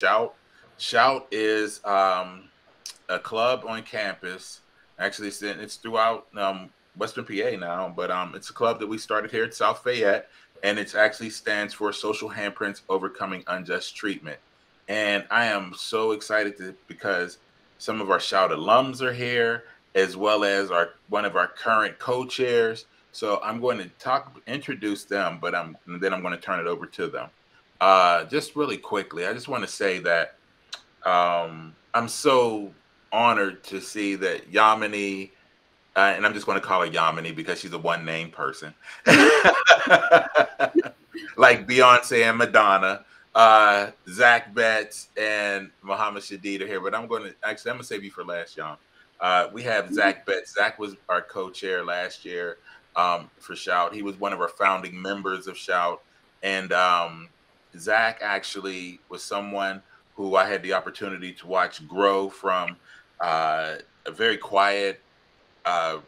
Shout. Shout is a club on campus. Actually, it's throughout Western PA now, but it's a club that we started here at South Fayette, and it actually stands for Social Handprints Overcoming Unjust Treatment. And I am so excited because some of our Shout alums are here, as well as our one of our current co-chairs. So I'm going to introduce them, but then I'm going to turn it over to them. Just really quickly, I just want to say that I'm so honored to see that Yamini, and I'm just going to call her Yamini because she's a one name person, like Beyonce and Madonna. Zach Betts and Muhammad Shadid are here, but I'm gonna save you for last, Yam. We have Zach Betts. Zach was our co-chair last year for Shout. He was one of our founding members of Shout, and Zach actually was someone who I had the opportunity to watch grow from a very quiet, uh,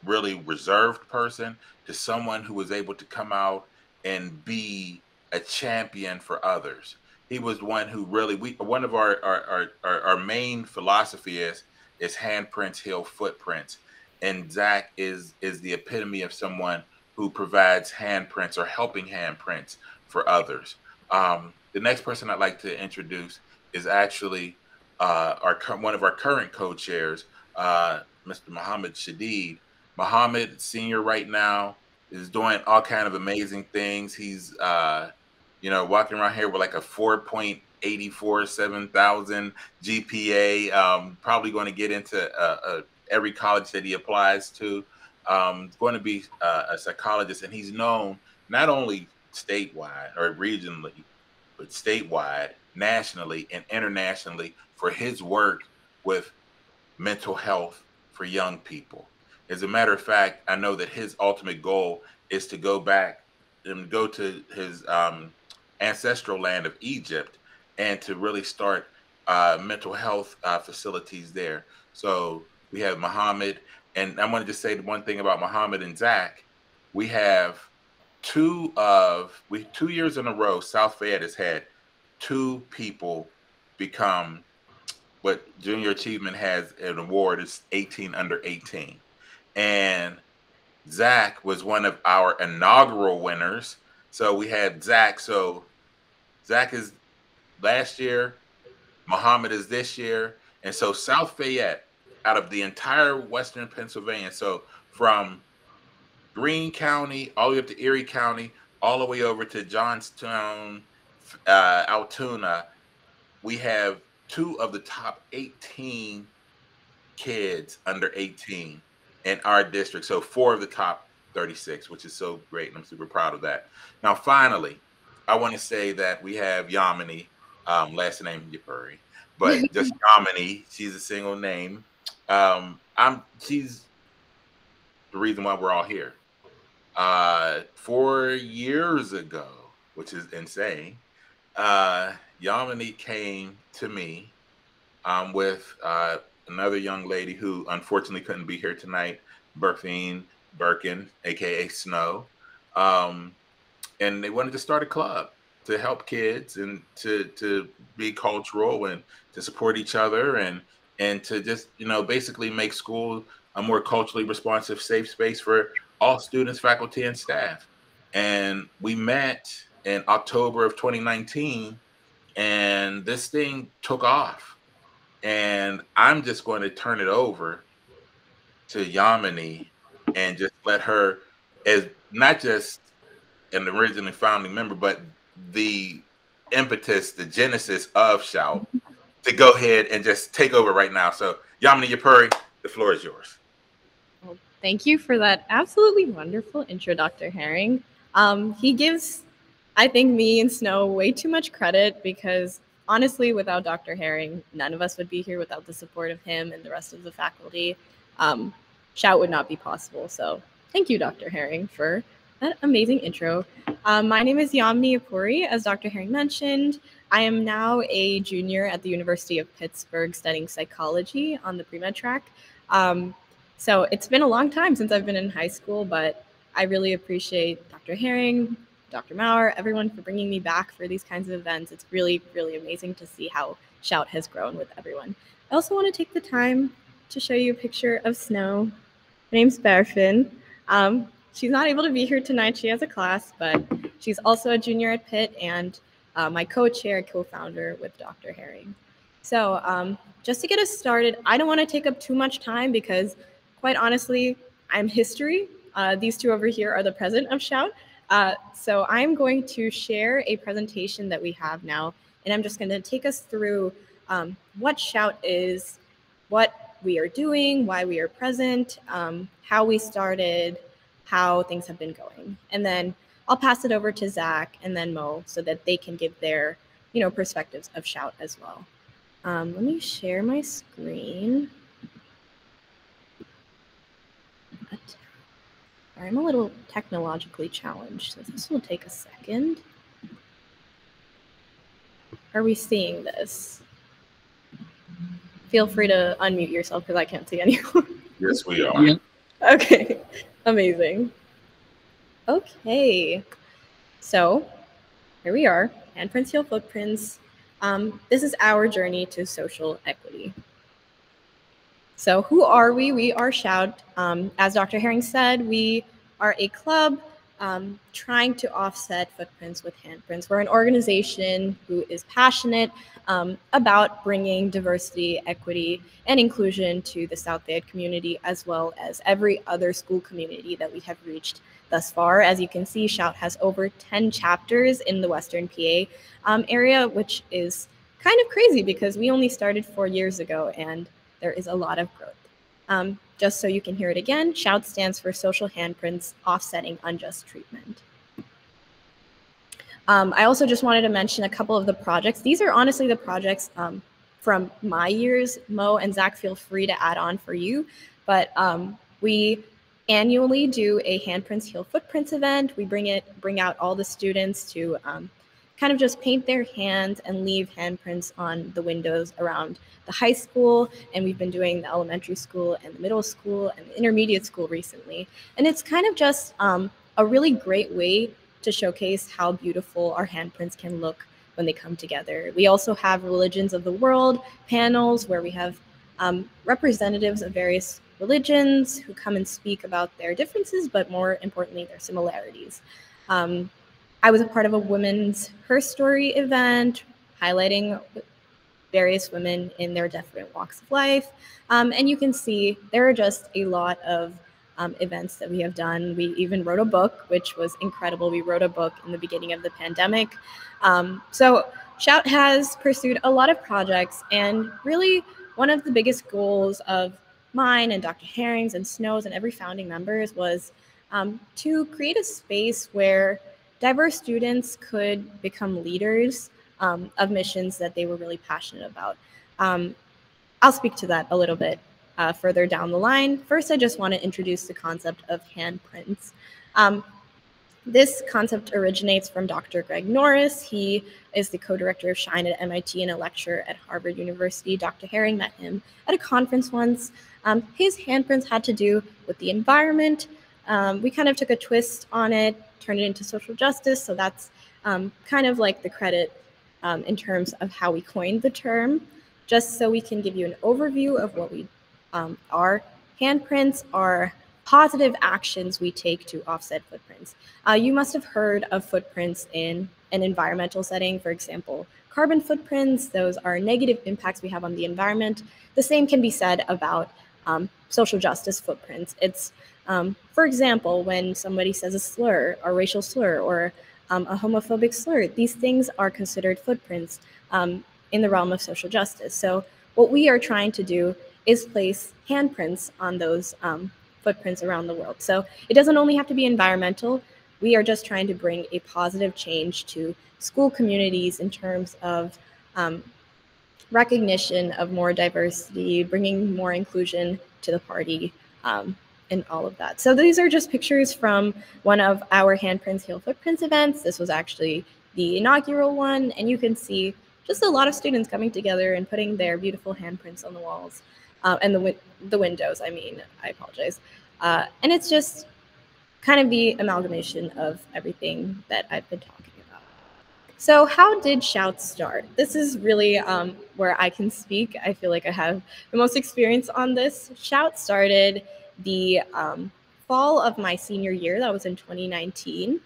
really reserved person to someone who was able to come out and be a champion for others. He was one who really one of our main philosophy is handprints heal footprints, and Zach is the epitome of someone who provides handprints or helping handprints for others. The next person I'd like to introduce is actually one of our current co-chairs, Mr. Muhammad Shadid. Muhammad, senior right now, is doing all kind of amazing things. He's walking around here with like a 4.847,000 GPA. Probably going to get into every college that he applies to. Going to be a psychologist, and he's known not only statewide or regionally, but statewide, nationally, and internationally for his work with mental health for young people. As a matter of fact, I know that his ultimate goal is to go back and go to his ancestral land of Egypt and to really start mental health facilities there. So we have Muhammad, and I wanted to say one thing about Muhammad and Zach. We have 2 years in a row, South Fayette has had two people become what Junior Achievement has an award is 18 under 18. And Zach was one of our inaugural winners. So we had Zach. So Zach is last year, Muhammad is this year. And so South Fayette, out of the entire Western Pennsylvania, so from Greene County all the way up to Erie County, all the way over to Johnstown, Altoona, we have two of the top 18 kids under 18 in our district. So four of the top 36, which is so great. And I'm super proud of that. Now, finally, I want to say that we have Yamini, last name Yapuri, but just Yamini. She's a single name. She's the reason why we're all here. 4 years ago, which is insane, Yamini came to me with another young lady who unfortunately couldn't be here tonight, Berthine Birkin, aka Snow. And they wanted to start a club to help kids and to be cultural and to support each other and to just basically make school a more culturally responsive, safe space for all students, faculty, and staff. And we met in October of 2019, and this thing took off. And I'm just going to turn it over to Yamini and just let her, as not just an originally founding member, but the impetus, the genesis of Shout, to go ahead and just take over right now. So Yamini Yapuri, the floor is yours. Well, thank you for that absolutely wonderful intro, Dr. Herring. He gives, I think, me and Snow way too much credit because honestly, without Dr. Herring, none of us would be here without the support of him and the rest of the faculty. Shout would not be possible. So thank you, Dr. Herring, for that amazing intro. My name is Yamini Apuri, as Dr. Herring mentioned. I am now a junior at the University of Pittsburgh studying psychology on the pre-med track. So it's been a long time since I've been in high school, but I really appreciate Dr. Herring, Dr. Maurer, everyone for bringing me back for these kinds of events. It's really, really amazing to see how Shout has grown with everyone. I also want to take the time to show you a picture of Snow. Her name's Berfin. She's not able to be here tonight. She has a class, but she's also a junior at Pitt and my co-chair, co-founder with Dr. Herring. So just to get us started, I don't want to take up too much time because, quite honestly, I'm history. These two over here are the present of Shout. So I'm going to share a presentation that we have now, and I'm just going to take us through what Shout is, what we are doing, why we are present, how we started, how things have been going. And then I'll pass it over to Zach and then Mo so that they can give their perspectives of Shout as well. Let me share my screen. I'm a little technologically challenged, so this will take a second. Are we seeing this? Feel free to unmute yourself because I can't see anyone. Yes, we are. Yeah. Okay, amazing. Okay, so here we are, Handprints Heal Footprints. This is our journey to social equity. So who are we? We are Shout. As Dr. Herring said, we are a club trying to offset footprints with handprints. We're an organization who is passionate about bringing diversity, equity, and inclusion to the South Fayette community, as well as every other school community that we have reached thus far. As you can see, Shout has over 10 chapters in the Western PA area, which is kind of crazy because we only started 4 years ago and there is a lot of growth. Just so you can hear it again, SHOUT stands for Social Handprints Offsetting Unjust Treatment. I also just wanted to mention a couple of the projects. These are honestly the projects from my years. Mo and Zach, feel free to add on for you. But we annually do a Handprints Heal Footprints event. We bring out all the students to kind of just paint their hands and leave handprints on the windows around the high school. And we've been doing the elementary school and the middle school and the intermediate school recently. And it's kind of just a really great way to showcase how beautiful our handprints can look when they come together. We also have Religions of the World panels where we have representatives of various religions who come and speak about their differences, but more importantly, their similarities. I was a part of a women's Her Story event highlighting various women in their different walks of life. And you can see there are just a lot of events that we have done. We even wrote a book, which was incredible. We wrote a book in the beginning of the pandemic. So Shout has pursued a lot of projects, and really one of the biggest goals of mine and Dr. Herring's and Snow's and every founding members was to create a space where diverse students could become leaders of missions that they were really passionate about. I'll speak to that a little bit further down the line. First, I just want to introduce the concept of handprints. This concept originates from Dr. Greg Norris. He is the co-director of SHINE at MIT and a lecturer at Harvard University. Dr. Herring met him at a conference once. His handprints had to do with the environment. We kind of took a twist on it, turned it into social justice. So that's kind of like the credit in terms of how we coined the term. Just so we can give you an overview of what we are. Handprints are positive actions we take to offset footprints. You must have heard of footprints in an environmental setting. For example, carbon footprints, those are negative impacts we have on the environment. The same can be said about social justice footprints. It's, for example, when somebody says a slur, a racial slur, or a homophobic slur, these things are considered footprints in the realm of social justice. So what we are trying to do is place handprints on those footprints around the world. So it doesn't only have to be environmental. We are just trying to bring a positive change to school communities in terms of recognition of more diversity, bringing more inclusion to the party, and all of that. So these are just pictures from one of our Handprints Heal Footprints events. This was actually the inaugural one, and you can see just a lot of students coming together and putting their beautiful handprints on the walls and the windows. I apologize. And it's just kind of the amalgamation of everything that I've been talking about. So, how did Shout start? This is really where I can speak. I feel like I have the most experience on this. Shout started the fall of my senior year. That was in 2019.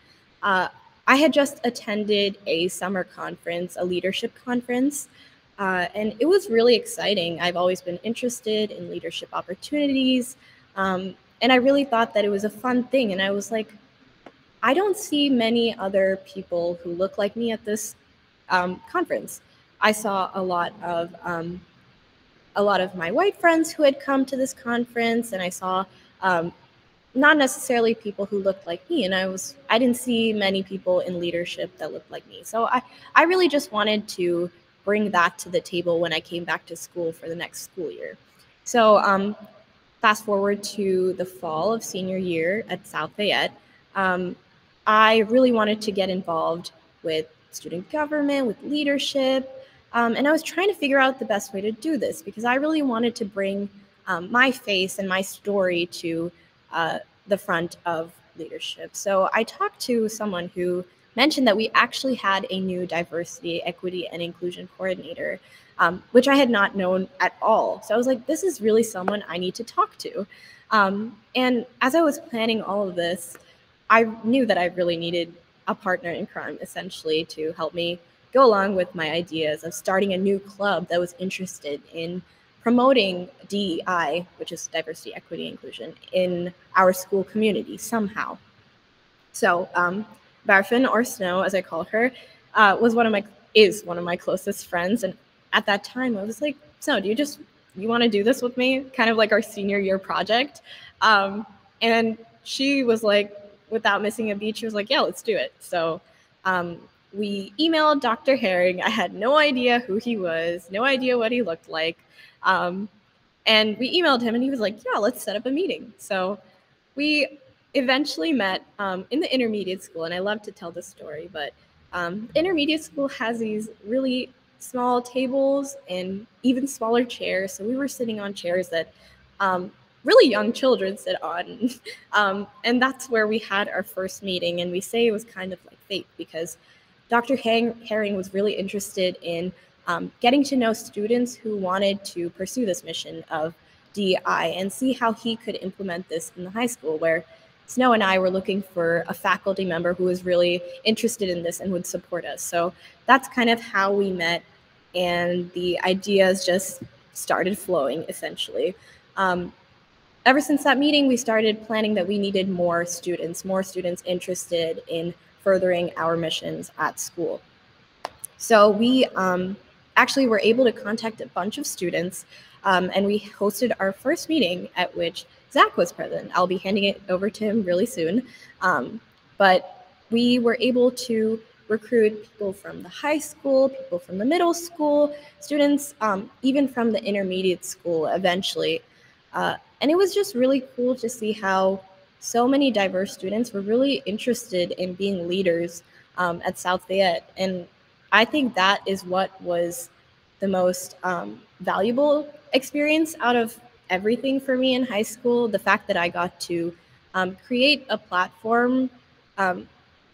I had just attended a summer conference, a leadership conference, and it was really exciting. I've always been interested in leadership opportunities, and I really thought that it was a fun thing. And I was like, I don't see many other people who look like me at this conference. I saw a lot of my white friends who had come to this conference, and I saw not necessarily people who looked like me, and I didn't see many people in leadership that looked like me. So I really just wanted to bring that to the table when I came back to school for the next school year. So fast forward to the fall of senior year at South Fayette, um, I really wanted to get involved with student government, with leadership, and I was trying to figure out the best way to do this because I really wanted to bring my face and my story to uh, the front of leadership. So I talked to someone who mentioned that we actually had a new diversity, equity, and inclusion coordinator, which I had not known at all. So I was like, this is really someone I need to talk to. And as I was planning all of this, I knew that I really needed a partner in crime, essentially, to help me go along with my ideas of starting a new club that was interested in promoting DEI, which is diversity, equity, inclusion, in our school community somehow. So, Barfin, or Snow, as I call her, was one of my closest friends, and at that time, I was like, Snow, you want to do this with me? Kind of like our senior year project, and she was like, without missing a beat, she was like, yeah, let's do it. So, we emailed Dr. Herring. I had no idea who he was, no idea what he looked like, um, and we emailed him, and he was like, yeah, let's set up a meeting. So we eventually met in the intermediate school, and I love to tell this story, but intermediate school has these really small tables and even smaller chairs. So we were sitting on chairs that really young children sit on. And that's where we had our first meeting. And we say it was kind of like fate because Dr. Herring was really interested in getting to know students who wanted to pursue this mission of DEI and see how he could implement this in the high school, where Snow and I were looking for a faculty member who was really interested in this and would support us. So that's kind of how we met, and the ideas just started flowing, essentially. Ever since that meeting, we started planning that we needed more students interested in furthering our missions at school. So we actually were able to contact a bunch of students, and we hosted our first meeting at which Zach was present. I'll be handing it over to him really soon. But we were able to recruit people from the high school, people from the middle school, students even from the intermediate school eventually. And it was just really cool to see how so many diverse students were really interested in being leaders at South Fayette. And I think that is what was the most valuable experience out of everything for me in high school. The fact that I got to create a platform um,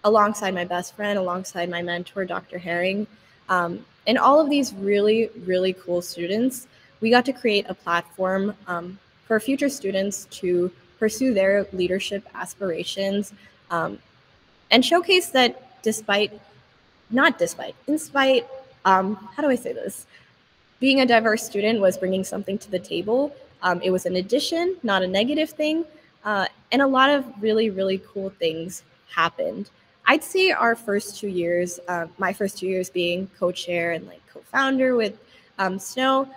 alongside my best friend, alongside my mentor, Dr. Herring, and all of these really, really cool students. We got to create a platform for future students to pursue their leadership aspirations and showcase that in spite, how do I say this? Being a diverse student was bringing something to the table. It was an addition, not a negative thing. And a lot of really, really cool things happened. I'd say our first 2 years, my first 2 years being co-chair and like co-founder with Snow,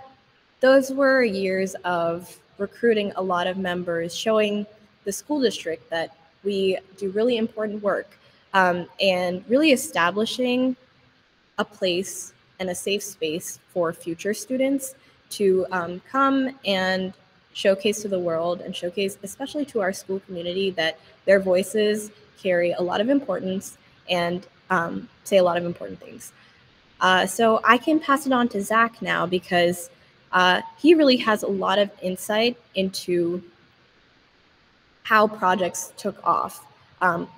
those were years of recruiting a lot of members, showing the school district that we do really important work, and really establishing a place and a safe space for future students to come and showcase to the world and showcase, especially to our school community, that their voices carry a lot of importance and say a lot of important things. So I can pass it on to Zach now because he really has a lot of insight into how projects took off.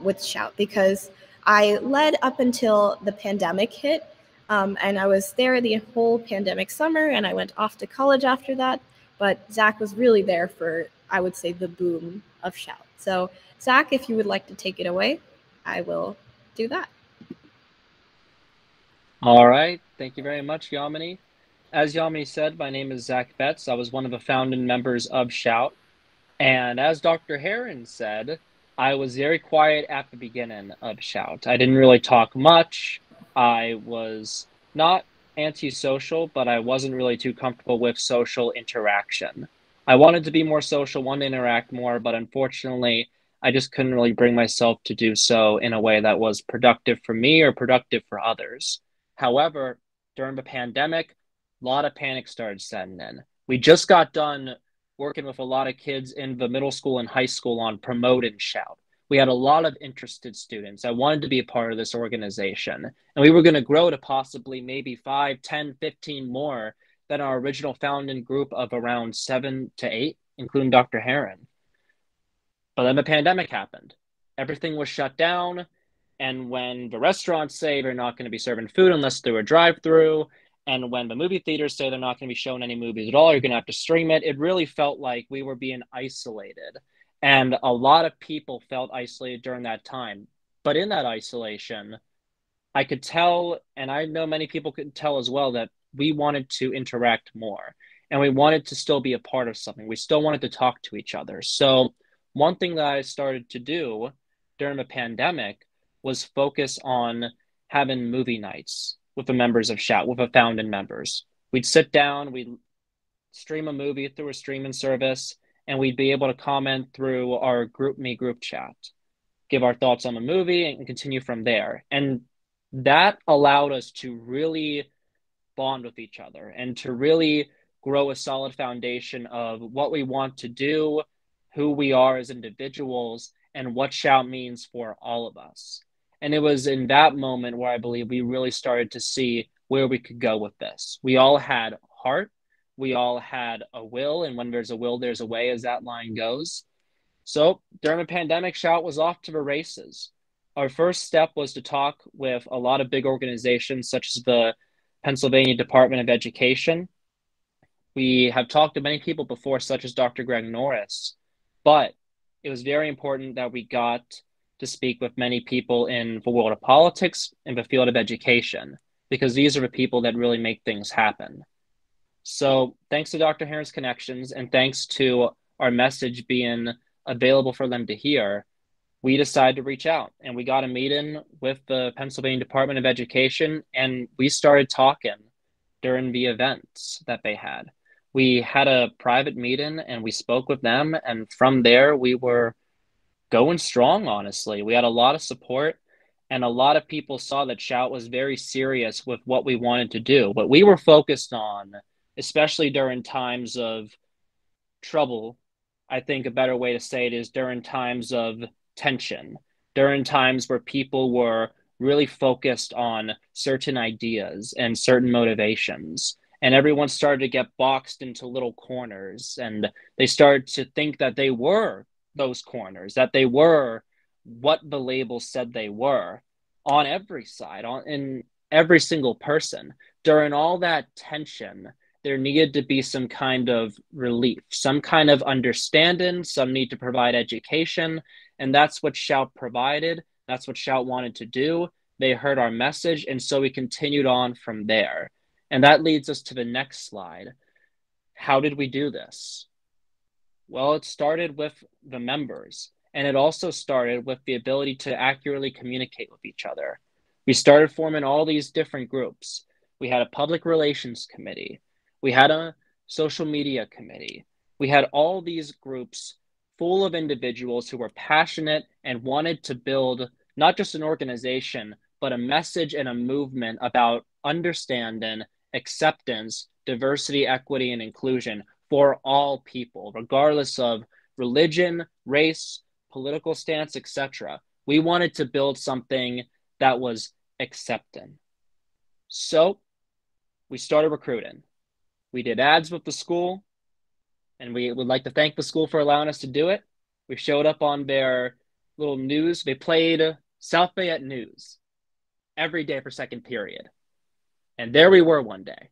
with Shout, because I led up until the pandemic hit. And I was there the whole pandemic summer, and I went off to college after that. But Zach was really there for, I would say, the boom of Shout. So, Zach, if you would like to take it away, I will do that. All right. Thank you very much, Yamini. As Yamini said, my name is Zach Betts. I was one of the founding members of Shout. And as Dr. Heron said, I was very quiet at the beginning of Shout. I didn't really talk much. I was not antisocial, but I wasn't really too comfortable with social interaction. I wanted to be more social, wanted to interact more, but unfortunately, I just couldn't really bring myself to do so in a way that was productive for me or productive for others. However, during the pandemic, a lot of panic started setting in. We just got done working with a lot of kids in the middle school and high school on Promote and Shout. We had a lot of interested students. I wanted to be a part of this organization. And we were going to grow to possibly maybe 5, 10, 15 more than our original founding group of around 7 to 8, including Dr. Heron. But then the pandemic happened. Everything was shut down. And when the restaurants say they're not going to be serving food unless through a drive-through, and when the movie theaters say they're not going to be showing any movies at all, you're going to have to stream it, it really felt like we were being isolated. And a lot of people felt isolated during that time. But in that isolation, I could tell, and I know many people could tell as well, that we wanted to interact more and we wanted to still be a part of something. We still wanted to talk to each other. So, one thing that I started to do during the pandemic was focus on having movie nights with the members of Shout, with the founding members. We'd sit down, we'd stream a movie through a streaming service, and we'd be able to comment through our GroupMe group chat, give our thoughts on the movie, and continue from there. And that allowed us to really bond with each other and to really grow a solid foundation of what we want to do, who we are as individuals, and what Shout means for all of us. And it was in that moment where I believe we really started to see where we could go with this. We all had heart, we all had a will, and when there's a will, there's a way, as that line goes. So during the pandemic, Shout was off to the races. Our first step was to talk with a lot of big organizations, such as the Pennsylvania Department of Education. We have talked to many people before, such as Dr. Greg Norris, but it was very important that we got to speak with many people in the world of politics, in the field of education, because these are the people that really make things happen. So thanks to Dr. Heron's connections and thanks to our message being available for them to hear, we decided to reach out and we got a meeting with the Pennsylvania Department of Education and we started talking during the events that they had. We had a private meeting and we spoke with them, and from there we were going strong, honestly. We had a lot of support and a lot of people saw that Shout was very serious with what we wanted to do. What we were focused on, especially during times of trouble, I think a better way to say it is during times of tension, during times where people were really focused on certain ideas and certain motivations. And everyone started to get boxed into little corners. And they started to think that they were those corners, that they were what the label said they were on every side, in every single person. During all that tension, there needed to be some kind of relief, some kind of understanding, some need to provide education. And that's what Shout provided. That's what Shout wanted to do. They heard our message. And so we continued on from there. And that leads us to the next slide. How did we do this? Well, it started with the members. And it also started with the ability to accurately communicate with each other. We started forming all these different groups. We had a public relations committee. We had a social media committee. We had all these groups full of individuals who were passionate and wanted to build not just an organization, but a message and a movement about understanding, acceptance, diversity, equity, and inclusion for all people, regardless of religion, race, political stance, etc. We wanted to build something that was accepting. So we started recruiting. We did ads with the school, and we would like to thank the school for allowing us to do it. We showed up on their little news. They played South Bay at news every day for second period. And there we were one day.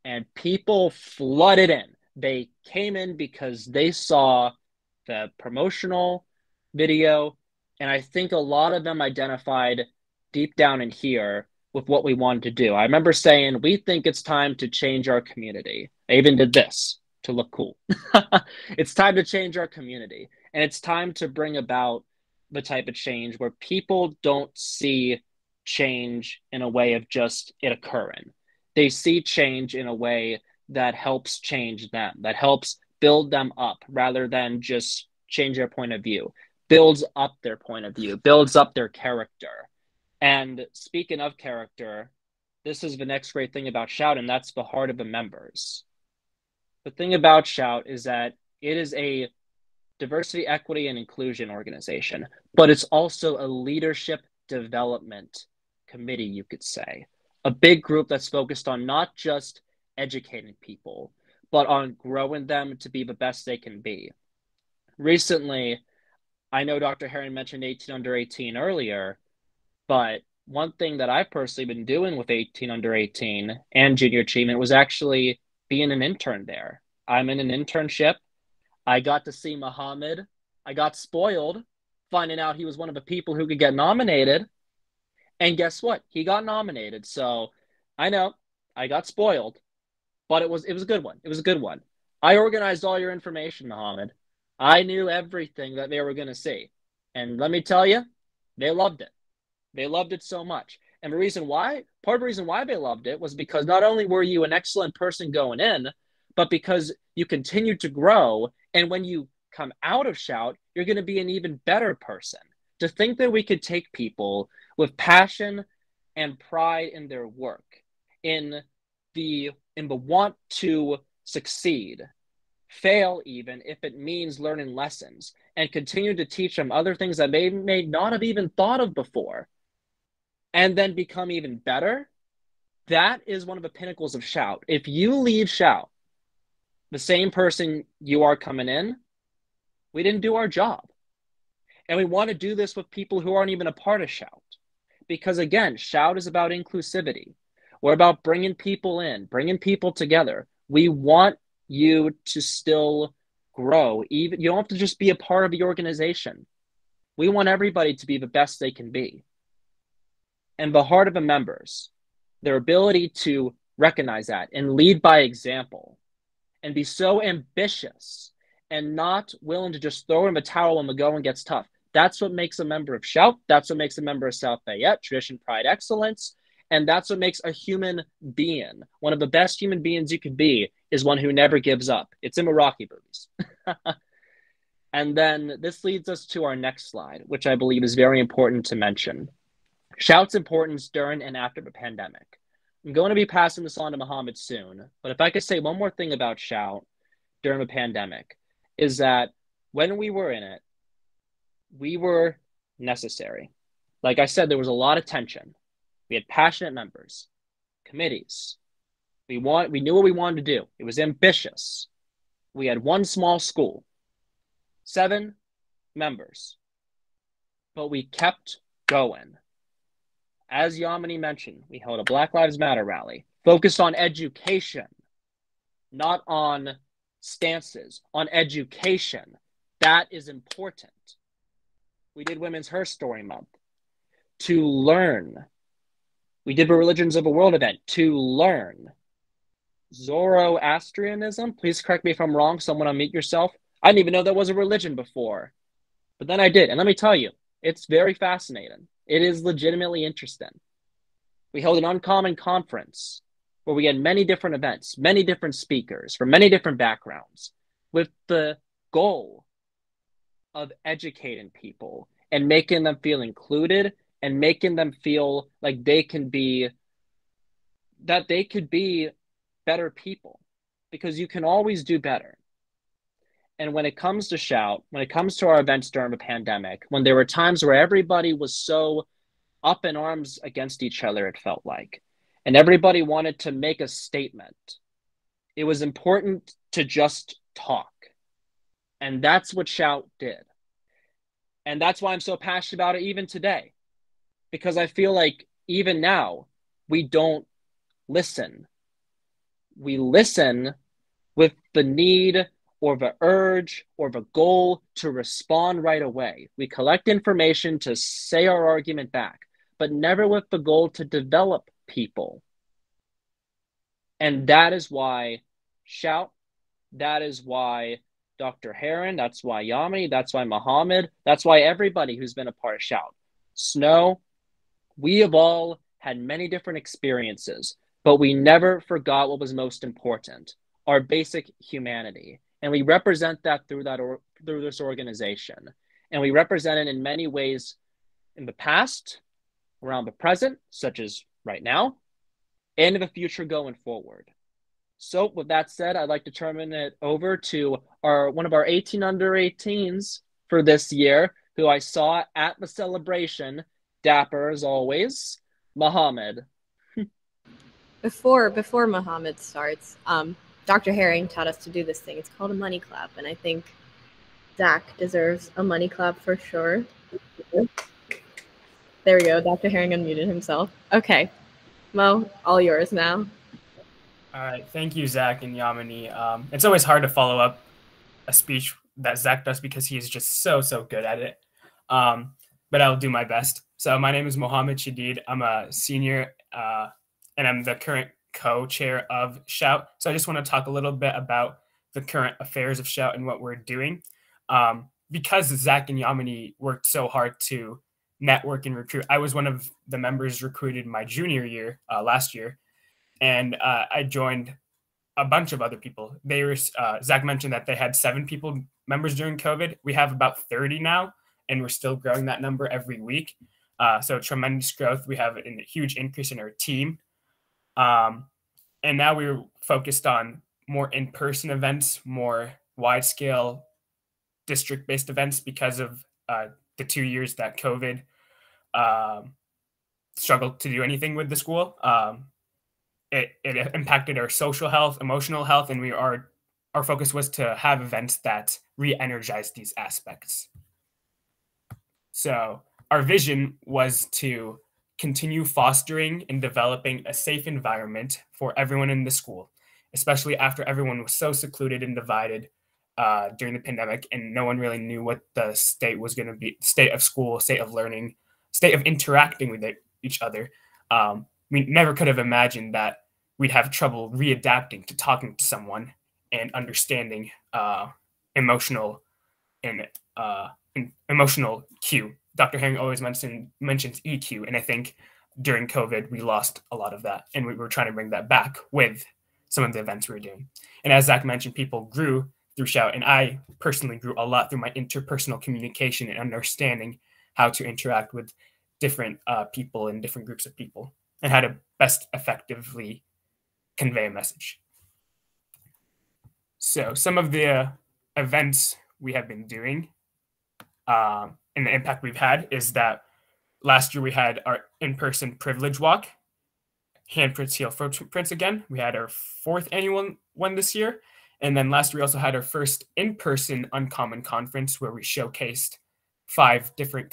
And people flooded in. They came in because they saw the promotional video. And I think a lot of them identified deep down in here with what we wanted to do. I remember saying, we think it's time to change our community. I even did this to look cool. It's time to change our community. And it's time to bring about the type of change where people don't see change in a way of just it occurring. They see change in a way that helps change them, that helps build them up rather than just change their point of view, builds up their point of view, builds up their character. And speaking of character, this is the next great thing about Shout, and that's the heart of the members. The thing about Shout is that it is a diversity, equity, and inclusion organization, but it's also a leadership development committee, you could say. A big group that's focused on not just educating people, but on growing them to be the best they can be. Recently, I know Dr. Herring mentioned 18 under 18 earlier, but one thing that I've personally been doing with 18 under 18 and junior achievement was actually being an intern there. I'm in an internship. I got to see Muhammad. I got spoiled finding out he was one of the people who could get nominated. And guess what? He got nominated. So I know I got spoiled, but it was a good one. It was a good one. I organized all your information, Muhammad. I knew everything that they were going to see. And let me tell you, they loved it. They loved it so much. And the reason why, part of the reason why they loved it was because not only were you an excellent person going in, but because you continued to grow. And when you come out of Shout, you're going to be an even better person. To think that we could take people with passion and pride in their work, in the want to succeed, fail even if it means learning lessons, and continue to teach them other things that they may not have even thought of before, and then become even better, that is one of the pinnacles of Shout. If you leave Shout the same person you are coming in, we didn't do our job. And we want to do this with people who aren't even a part of Shout. Because again, Shout is about inclusivity. We're about bringing people in, bringing people together. We want you to still grow. Even you don't have to just be a part of the organization. We want everybody to be the best they can be. And the heart of the members, their ability to recognize that and lead by example and be so ambitious and not willing to just throw in the towel when the going gets tough. That's what makes a member of Shout. That's what makes a member of South Fayette, Tradition, Pride, Excellence. And that's what makes a human being. One of the best human beings you could be is one who never gives up. It's in the Rocky movies. And then this leads us to our next slide, which I believe is very important to mention. Shout's importance during and after the pandemic. I'm going to be passing this on to Muhammad soon, but if I could say one more thing about Shout during the pandemic, is that when we were in it, we were necessary. Like I said, there was a lot of tension. We had passionate members, committees. We knew what we wanted to do. It was ambitious. We had one small school, 7 members, but we kept going. As Yamini mentioned, we held a Black Lives Matter rally, focused on education, not on stances, on education. That is important. We did Women's Her Story Month to learn. We did the Religions of the World event to learn. Zoroastrianism, please correct me if I'm wrong, someone unmute yourself. I didn't even know that was a religion before. But then I did, and let me tell you, it's very fascinating. It is legitimately interesting. We held an uncommon conference where we had many different events, many different speakers from many different backgrounds, with the goal of educating people and making them feel included and making them feel like they could be better people, because you can always do better. And when it comes to Shout, when it comes to our events during the pandemic, when there were times where everybody was so up in arms against each other, it felt like, and everybody wanted to make a statement, it was important to just talk. And that's what Shout did. And that's why I'm so passionate about it even today, because I feel like even now we don't listen. We listen with the need or the urge or the goal to respond right away. We collect information to say our argument back, but never with the goal to develop people. And that is why Shout, that is why Dr. Heron, that's why Yami, that's why Muhammad, that's why everybody who's been a part of Shout. Snow, we have all had many different experiences, but we never forgot what was most important, our basic humanity. And we represent that through through this organization. And we represent it in many ways in the past, around the present, such as right now, and in the future going forward. So with that said, I'd like to turn it over to one of our 18 under 18s for this year, who I saw at the celebration, dapper as always, Muhammad. Before Muhammad starts, Dr. Herring taught us to do this thing. It's called a money clap, and I think Zach deserves a money clap for sure. There we go. Dr. Herring unmuted himself. Okay, Mo, all yours now. All right, thank you, Zach and Yamini. It's always hard to follow up a speech that Zach does because he is just so good at it. But I'll do my best. So my name is Mohammed Shadid. I'm a senior, and I'm the current co-chair of Shout. So I just want to talk a little bit about the current affairs of Shout and what we're doing. Because Zach and Yamini worked so hard to network and recruit, I was one of the members recruited my junior year, last year. And I joined a bunch of other people. They were Zach mentioned that they had 7 people members during COVID. We have about 30 now, and we're still growing that number every week. So tremendous growth. We have a huge increase in our team. And now we're focused on more in-person events, more wide-scale district-based events because of the 2 years that COVID struggled to do anything with the school. It impacted our social health, emotional health, and our focus was to have events that re-energize these aspects. So our vision was to continue fostering and developing a safe environment for everyone in the school, especially after everyone was so secluded and divided during the pandemic, and no one really knew what the state was going to be, state of school, state of learning, state of interacting with each other. We never could have imagined that we'd have trouble readapting to talking to someone and understanding emotional cue. Dr. Herring always mentions EQ, and I think during COVID we lost a lot of that, and we were trying to bring that back with some of the events we were doing. And as Zach mentioned, people grew through Shout, and I personally grew a lot through my interpersonal communication and understanding how to interact with different people and different groups of people, and how to best effectively convey a message. So some of the events we have been doing and the impact we've had is that last year we had our in-person privilege walk, Handprints Heal Footprints again. We had our 4th annual one this year. And then last year we also had our first in-person Uncommon Conference where we showcased 5+ different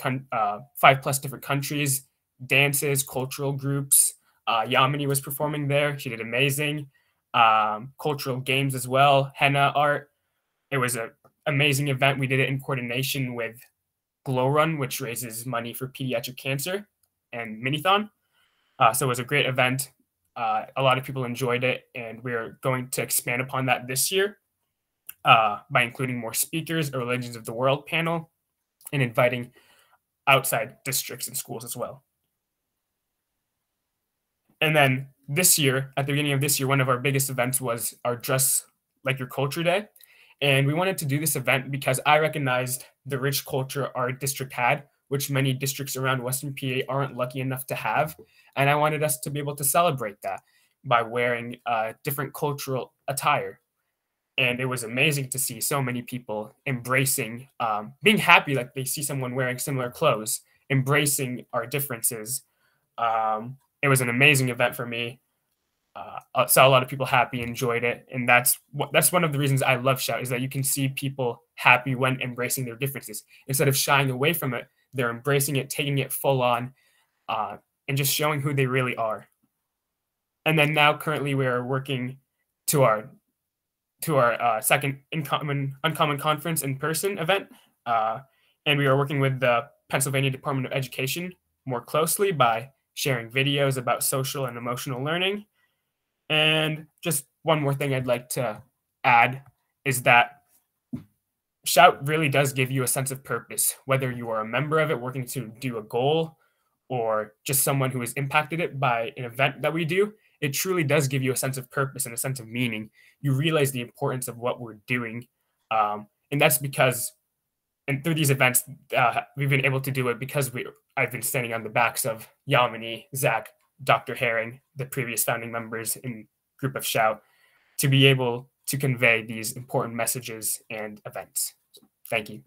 countries, dances, cultural groups. Yamini was performing there. She did amazing. Cultural games as well, henna art. It was an amazing event. We did it in coordination with Glow Run, which raises money for pediatric cancer, and Minithon. So it was a great event. A lot of people enjoyed it, and we're going to expand upon that this year by including more speakers, a Religions of the World panel, and inviting outside districts and schools as well. And then this year, at the beginning of this year, one of our biggest events was our Dress Like Your Culture Day. And we wanted to do this event because I recognized the rich culture our district had, which many districts around Western PA aren't lucky enough to have. And I wanted us to be able to celebrate that by wearing different cultural attire. And it was amazing to see so many people embracing, being happy like they see someone wearing similar clothes, embracing our differences. It was an amazing event for me. saw a lot of people happy, enjoyed it, and that's one of the reasons I love Shout, is that you can see people happy when embracing their differences. Instead of shying away from it, they're embracing it, taking it full on, and just showing who they really are. And then now currently we are working to our second Uncommon Conference in-person event, and we are working with the Pennsylvania Department of Education more closely by sharing videos about social and emotional learning. And just one more thing I'd like to add is that Shout really does give you a sense of purpose, whether you are a member of it working to do a goal or just someone who has impacted it by an event that we do. It truly does give you a sense of purpose and a sense of meaning. You realize the importance of what we're doing. And that's because, and through these events, we've been able to do it because I've been standing on the backs of Yamini, Zach, Dr. Herring, the previous founding members in group of Shout, to be able to convey these important messages and events. Thank you.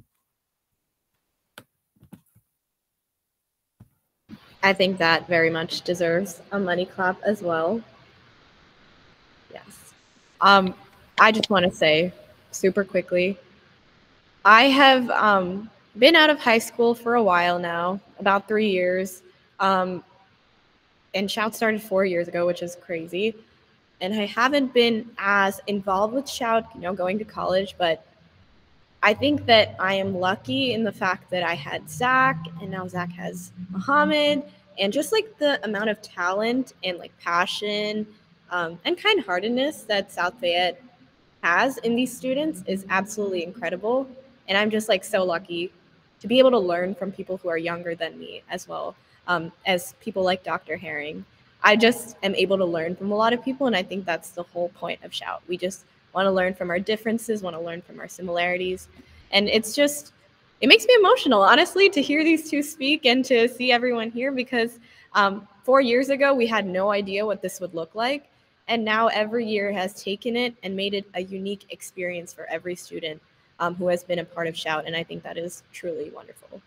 I think that very much deserves a money clap as well. Yes. I just want to say super quickly, I have been out of high school for a while now, about 3 years. And Shout started 4 years ago, which is crazy. And I haven't been as involved with Shout, going to college, but I think that I am lucky in the fact that I had Zach, and now Zach has Muhammad, and just like the amount of talent and like passion and kind-heartedness that South Fayette has in these students is absolutely incredible. And I'm just like so lucky to be able to learn from people who are younger than me as well, as people like Dr. Herring. I just am able to learn from a lot of people, and I think that's the whole point of Shout. We just want to learn from our differences, want to learn from our similarities. And it makes me emotional, honestly, to hear these two speak and to see everyone here, because 4 years ago, we had no idea what this would look like. And now every year has taken it and made it a unique experience for every student who has been a part of Shout. And I think that is truly wonderful.